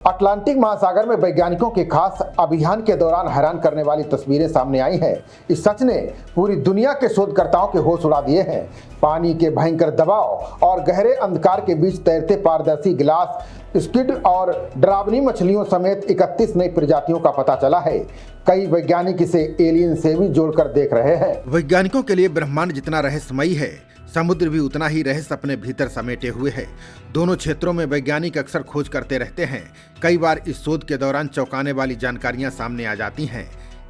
Atlantic महासागर में वैज्ञानिकों के खास अभियान के दौरान हैरान करने वाली तस्वीरें सामने आई हैं। इस सच ने पूरी दुनिया के शोधकर्ताओं के होश उड़ा दिए हैं। पानी के भयंकर दबाव और गहरे अंधकार के बीच तैरते पारदर्शी गिलास, स्क्विड और डरावनी मछलियों समेत 31 नई प्रजातियों का पता चला है। कई वैज्ञानिक इसे एलियन से भी जोड़कर देख रहे हैं। वैज्ञानिकों के लिए ब्रह्मांड जितना रहस्यमयी है, समुद्र भी उतना ही रहस्य अपने भीतर समेटे हुए है। दोनों क्षेत्रों में वैज्ञानिक अक्सर खोज करते रहते हैं। कई बार इस शोध के दौरान चौंकाने वाली जानकारियां सामने आ जाती हैं।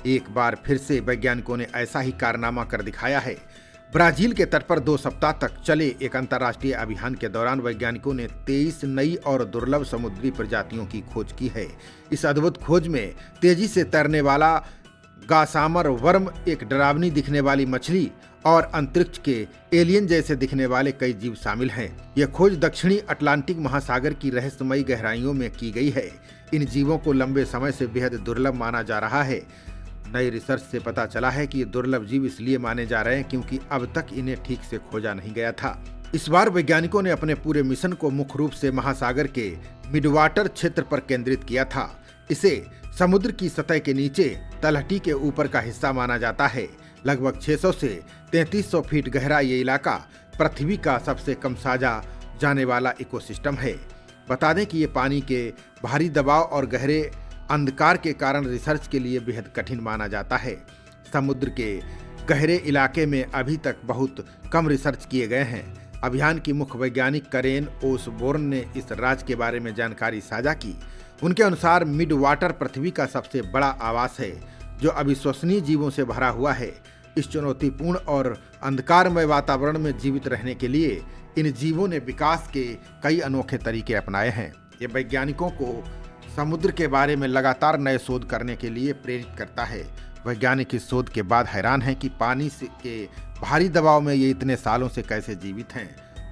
एक बार फिर से वैज्ञानिकों ने ऐसा ही कारनामा कर दिखाया है। ब्राजील के तट पर 2 सप्ताह तक चले एक अंतर्राष्ट्रीय अभियान के दौरान वैज्ञानिकों ने 23 नई और दुर्लभ समुद्री प्रजातियों की खोज की है। इस अद्भुत खोज में तेजी से तैरने वाला गासामर वर्म, एक डरावनी दिखने वाली मछली और अंतरिक्ष के एलियन जैसे दिखने वाले कई जीव शामिल हैं। यह खोज दक्षिणी अटलांटिक महासागर की रहस्यमयी गहराइयों में की गई है। इन जीवों को लंबे समय से बेहद दुर्लभ माना जा रहा है। नई रिसर्च से पता चला है कि ये दुर्लभ जीव इसलिए माने जा रहे हैं क्योंकि अब तक इन्हें ठीक से खोजा नहीं गया था। इस बार वैज्ञानिकों ने अपने पूरे मिशन को मुख्य रूप से महासागर के मिडवाटर क्षेत्र पर केंद्रित किया था। इसे समुद्र की सतह के नीचे तलहटी के ऊपर का हिस्सा माना जाता है। लगभग 600 से 3300 फीट गहरा ये इलाका पृथ्वी का सबसे कम साझा जाने वाला इकोसिस्टम है। बता दें कि ये पानी के भारी दबाव और गहरे अंधकार के कारण रिसर्च के लिए बेहद कठिन माना जाता है। समुद्र के गहरे इलाके में अभी तक बहुत कम रिसर्च किए गए हैं। अभियान की मुख्य वैज्ञानिक करेन ओसबोर्न ने इस राज के बारे में जानकारी साझा की। उनके अनुसार मिड वाटर पृथ्वी का सबसे बड़ा आवास है जो अविश्वसनीय जीवों से भरा हुआ है। इस चुनौतीपूर्ण और अंधकारमय वातावरण में जीवित रहने के लिए इन जीवों ने विकास के कई अनोखे तरीके अपनाए हैं। ये वैज्ञानिकों को समुद्र के बारे में लगातार नए शोध करने के लिए प्रेरित करता है। वैज्ञानिक इस शोध के बाद हैरान हैं कि पानी के भारी दबाव में ये इतने सालों से कैसे जीवित हैं।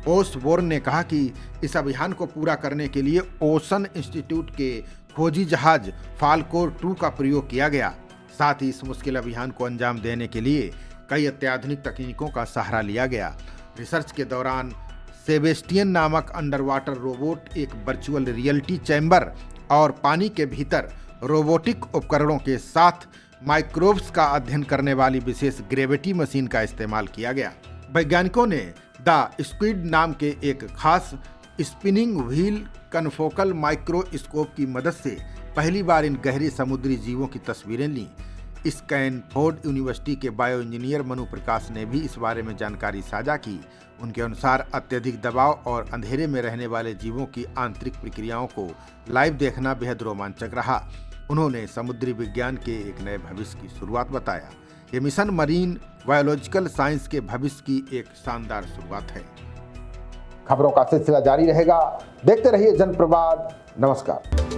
ओसबोर्न ने कहा कि इस अभियान को पूरा करने के लिए ओशन इंस्टीट्यूट के खोजी जहाज फाल्कोर 2 का प्रयोग किया गया। साथ ही इस मुश्किल अभियान को अंजाम देने के लिए कई अत्याधुनिक तकनीकों का सहारा लिया गया। रिसर्च के दौरान सेबेस्टियन नामक अंडर वाटर रोबोट, एक वर्चुअल रियलिटी चैम्बर और पानी के भीतर रोबोटिक उपकरणों के साथ माइक्रोब्स का अध्ययन करने वाली विशेष ग्रेविटी मशीन का इस्तेमाल किया गया। वैज्ञानिकों ने द स्क्विड नाम के एक खास स्पिनिंग व्हील कनफोकल माइक्रोस्कोप की मदद से पहली बार इन गहरे समुद्री जीवों की तस्वीरें लीं। स्टैनफोर्ड यूनिवर्सिटी के बायो इंजीनियर मनु प्रकाश ने भी इस बारे में जानकारी साझा की। उनके अनुसार अत्यधिक दबाव और अंधेरे में रहने वाले जीवों की आंतरिक प्रक्रियाओं को लाइव देखना बेहद रोमांचक रहा। उन्होंने समुद्री विज्ञान के एक नए भविष्य की शुरुआत बताया। ये मिशन मरीन बायोलॉजिकल साइंस के भविष्य की एक शानदार शुरुआत है। खबरों का सिलसिला जारी रहेगा। देखते रहिए जनप्रवाद। नमस्कार।